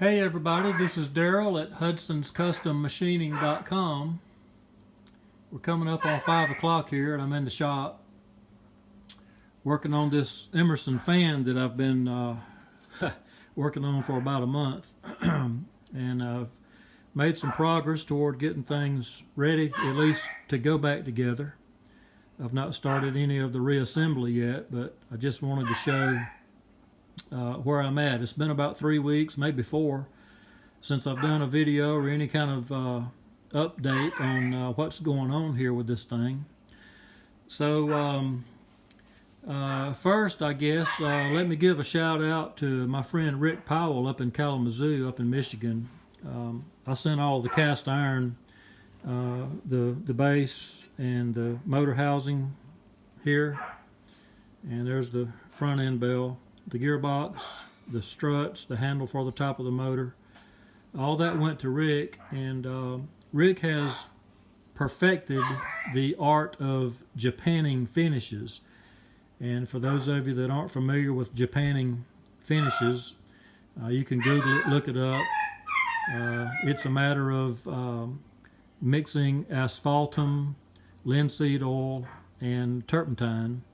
Hey everybody, this is Darryl at hudsonscustommachining.com. We're coming up on 5 o'clock here and I'm in the shop working on this Emerson fan that I've been working on for about a month. And I've made some progress toward getting things ready, at least to go back together. I've not started any of the reassembly yet, but I just wanted to show where I'm at. It's been about 3 weeks, maybe 4, since I've done a video or any kind of update on what's going on here with this thing. So first, I guess, let me give a shout out to my friend Rick Powell up in Kalamazoo, up in Michigan. I sent all the cast iron, the base and the motor housing here, and there's the front end bell, the gearbox, the struts, the handle for the top of the motor. All that went to Rick, and Rick has perfected the art of Japanning finishes. And for those of you that aren't familiar with Japanning finishes, you can Google it, look it up. It's a matter of mixing asphaltum, linseed oil, and turpentine,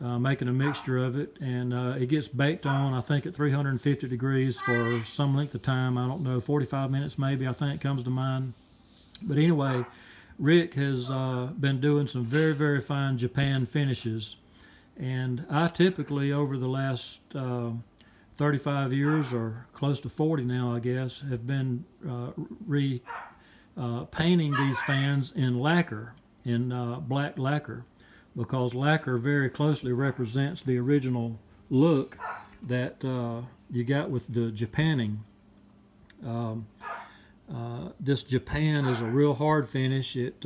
making a mixture of it, and it gets baked on, I think, at 350 degrees for some length of time. I don't know, 45 minutes maybe, I think comes to mind. But anyway, Rick has been doing some very, very fine Japan finishes, and I typically, over the last 35 years, or close to 40 now, I guess, have been painting these fans in lacquer, in black lacquer, because lacquer very closely represents the original look that you got with the Japanning. This Japan is a real hard finish. It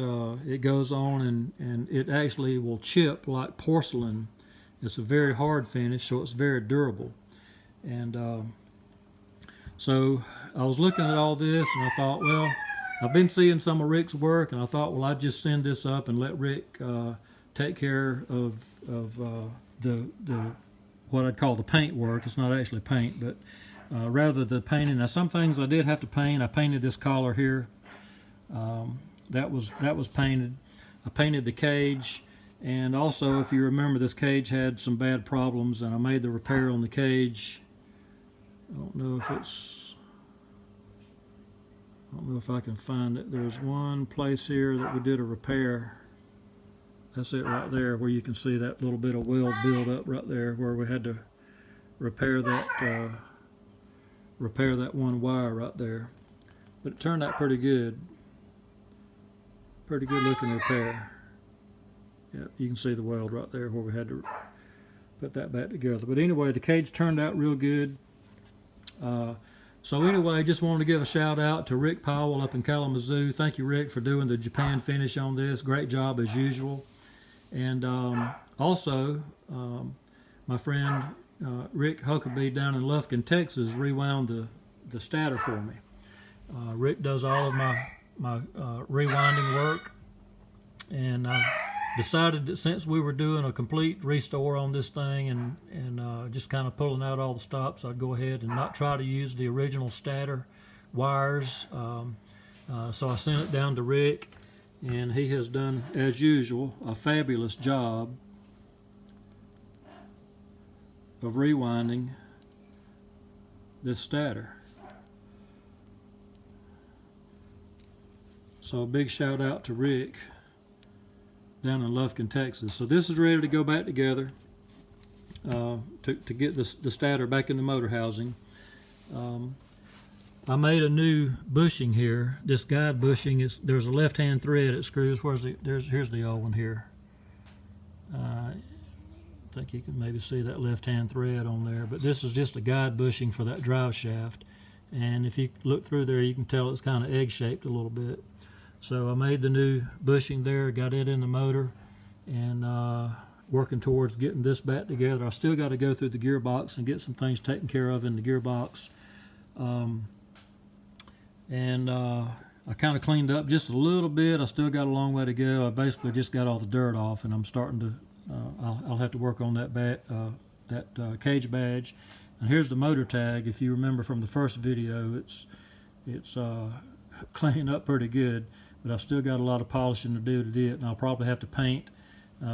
goes on and it actually will chip like porcelain. It's a very hard finish, so it's very durable. And so I was looking at all this and I thought, well, I've been seeing some of Rick's work, and I thought, well, I'd just send this up and let Rick take care of the what I'd call the paint work. It's not actually paint, but rather the painting. Now, some things I did have to paint. I painted this collar here. That was painted. I painted the cage, and also, if you remember, this cage had some bad problems, and I made the repair on the cage. I don't know if I can find it. There's one place here that we did a repair. That's it right there, where you can see that little bit of weld build up right there, where we had to repair that one wire right there. But it turned out pretty good. Pretty good looking repair. Yep, you can see the weld right there where we had to put that back together. But anyway, the cage turned out real good. So anyway, just wanted to give a shout out to Rick Powell up in Kalamazoo. Thank you, Rick, for doing the Japan finish on this. Great job as usual. And also, my friend Rick Huckabee down in Lufkin, Texas, rewound the stator for me. Rick does all of my rewinding work, and I decided that since we were doing a complete restore on this thing and just kind of pulling out all the stops, I'd go ahead and not try to use the original stator wires. So I sent it down to Rick, and he has done, as usual, a fabulous job of rewinding this stator. So a big shout out to Rick down in Lufkin, Texas. So this is ready to go back together to get the stator back in the motor housing. I made a new bushing here. This guide bushing there's a left-hand thread. It screws. Here's the old one here. I think you can maybe see that left-hand thread on there. But this is just a guide bushing for that drive shaft. And if you look through there, you can tell it's kind of egg-shaped a little bit. So I made the new bushing there, got it in the motor, and working towards getting this back together. I still got to go through the gearbox and get some things taken care of in the gearbox. I kind of cleaned up just a little bit. I still got a long way to go. I basically just got all the dirt off, and I'm starting to, I'll have to work on that cage badge. And here's the motor tag. If you remember from the first video, it's cleaning up pretty good, but I've still got a lot of polishing to do to it, and I'll probably have to paint,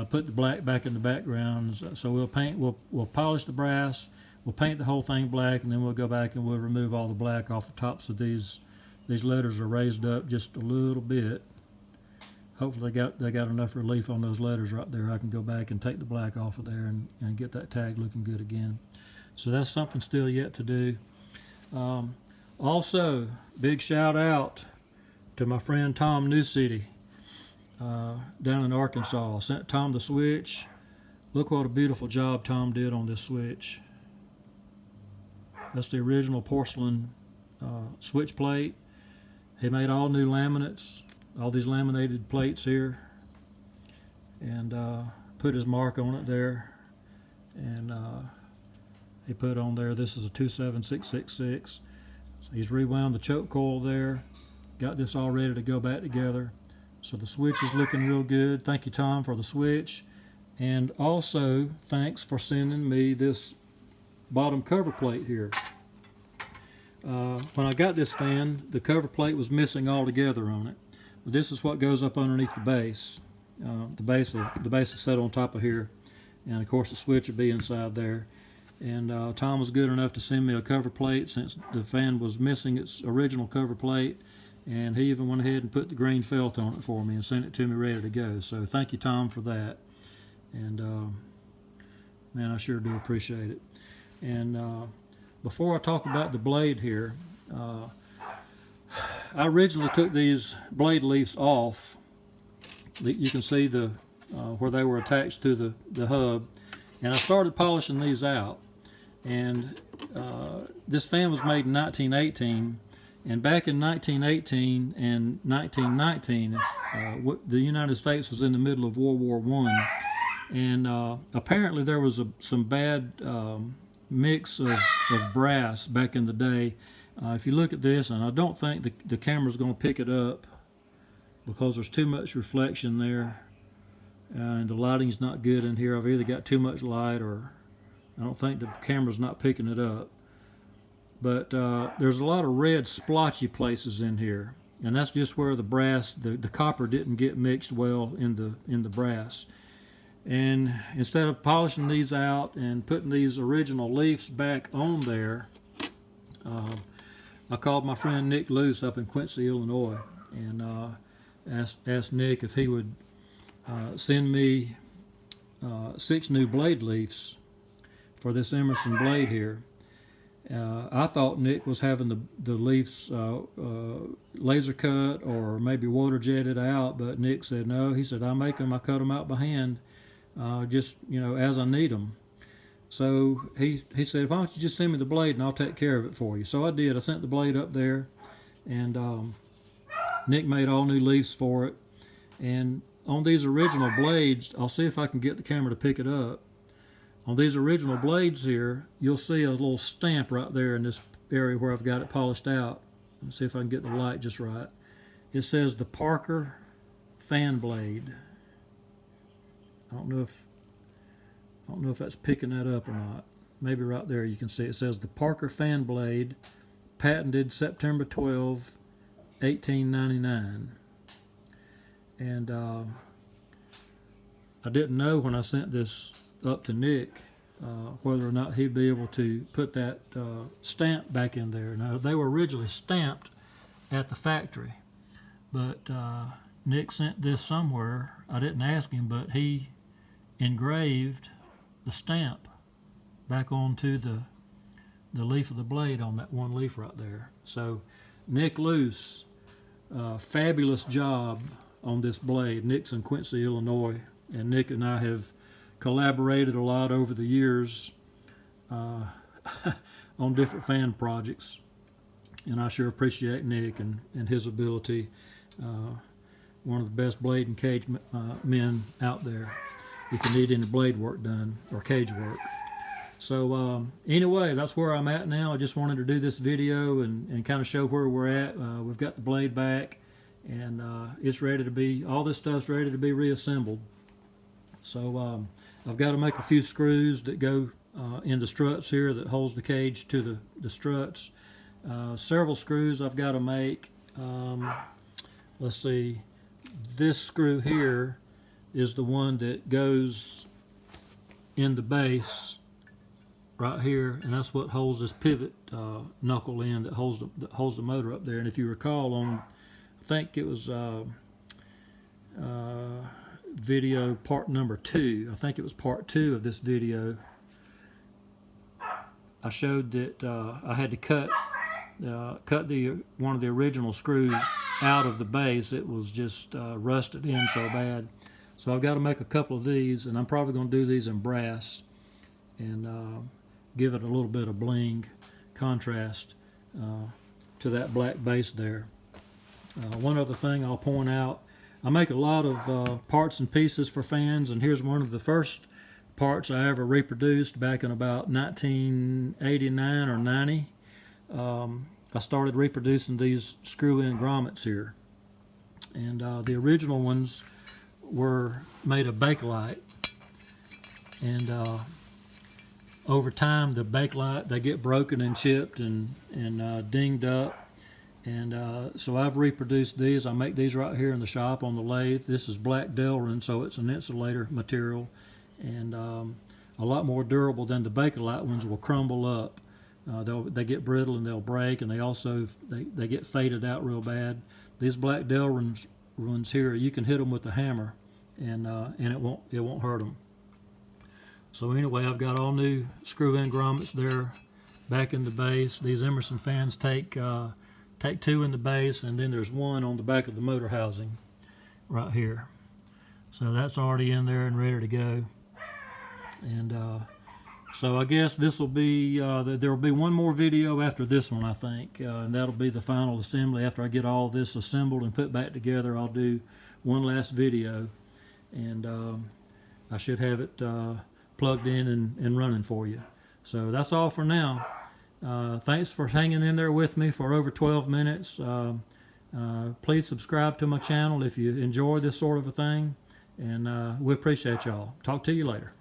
put the black back in the background. So we'll polish the brass, we'll paint the whole thing black, and then we'll go back and we'll remove all the black off the tops of these. These letters are raised up just a little bit. Hopefully they got enough relief on those letters right there. I can go back and take the black off of there and get that tag looking good again. So that's something still yet to do. Also, big shout out to my friend Tom Newcity down in Arkansas. I sent Tom the switch. Look what a beautiful job Tom did on this switch. That's the original porcelain switch plate. He made all new laminates, all these laminated plates here, and put his mark on it there. And he put on there, this is a 27666. So he's rewound the choke coil there, got this all ready to go back together. So the switch is looking real good. Thank you, Tom, for the switch. And also, thanks for sending me this bottom cover plate here. When I got this fan, the cover plate was missing altogether on it. But this is what goes up underneath the base. The base is set on top of here, and of course the switch would be inside there. And Tom was good enough to send me a cover plate since the fan was missing its original cover plate, and he even went ahead and put the green felt on it for me and sent it to me ready to go. So thank you, Tom, for that. And man, I sure do appreciate it. And before I talk about the blade here, I originally took these blade leaves off. You can see the where they were attached to the hub, and I started polishing these out. And this fan was made in 1918, and back in 1918 and 1919, the United States was in the middle of World War I, and apparently there was some bad mix of brass back in the day. If you look at this, and I don't think the camera's going to pick it up because there's too much reflection there, and the lighting's not good in here. I've either got too much light, or I don't think the camera's not picking it up. But there's a lot of red splotchy places in here, and that's just where the brass, the copper didn't get mixed well in the brass. And instead of polishing these out and putting these original leaves back on there, I called my friend Nick Luce up in Quincy, Illinois, and asked Nick if he would send me 6 new blade leaves for this Emerson blade here. I thought Nick was having the leaves laser cut or maybe water jetted out, but Nick said no. He said, I cut them out by hand, just as I need them. So he said, why don't you just send me the blade and I'll take care of it for you. So I did. I sent the blade up there, and Nick made all new leaves for it. And on these original blades, I'll see if I can get the camera to pick it up. On these original blades here, you'll see a little stamp right there in this area where I've got it polished out. Let's see if I can get the light just right. It says the Parker fan blade. I don't know if that's picking that up or not. Maybe right there you can see it says the Parker fan blade, patented September 12, 1899. And I didn't know when I sent this up to Nick whether or not he'd be able to put that stamp back in there. Now, they were originally stamped at the factory, but Nick sent this somewhere. I didn't ask him, but he engraved the stamp back onto the leaf of the blade on that one leaf right there. So Nick Luce, fabulous job on this blade. Nick's in Quincy, Illinois, and Nick and I have collaborated a lot over the years on different fan projects, and I sure appreciate Nick and his ability. One of the best blade and cage men out there if you need any blade work done or cage work. So anyway, that's where I'm at now. I just wanted to do this video and kind of show where we're at. We've got the blade back, and it's ready to be, all this stuff's ready to be reassembled. So I've got to make a few screws that go in the struts here that holds the cage to the struts. Several screws I've got to make. Let's see, this screw here is the one that goes in the base right here, and that's what holds this pivot knuckle in that holds the motor up there. And if you recall, on I think it was video part number 2. I think it was part 2 of this video. I showed that I had to cut one of the original screws out of the base. It was just rusted in so bad. So I've got to make a couple of these, and I'm probably going to do these in brass and give it a little bit of bling contrast to that black base there. One other thing I'll point out, I make a lot of parts and pieces for fans, and here's one of the first parts I ever reproduced back in about 1989 or 90. I started reproducing these screw-in grommets here, and the original ones were made of Bakelite, and over time the Bakelite, they get broken and chipped and dinged up, and so I've reproduced these. I make these right here in the shop on the lathe. This is black Delrin, so it's an insulator material, and a lot more durable than the Bakelite ones. Will crumble up. They get brittle and they'll break, and they also they get faded out real bad. These black Delrin ones here, you can hit them with a hammer, and it won't hurt them. So anyway, I've got all new screw-in grommets there, back in the base. These Emerson fans take 2 in the base, and then there's 1 on the back of the motor housing right here. So that's already in there and ready to go. And so I guess this will be, there will be one more video after this one, I think, and that'll be the final assembly. After I get all this assembled and put back together, I'll do one last video, and I should have it plugged in and running for you. So that's all for now. Thanks for hanging in there with me for over 12 minutes. Please subscribe to my channel if you enjoy this sort of a thing, and we appreciate y'all. Talk to you later.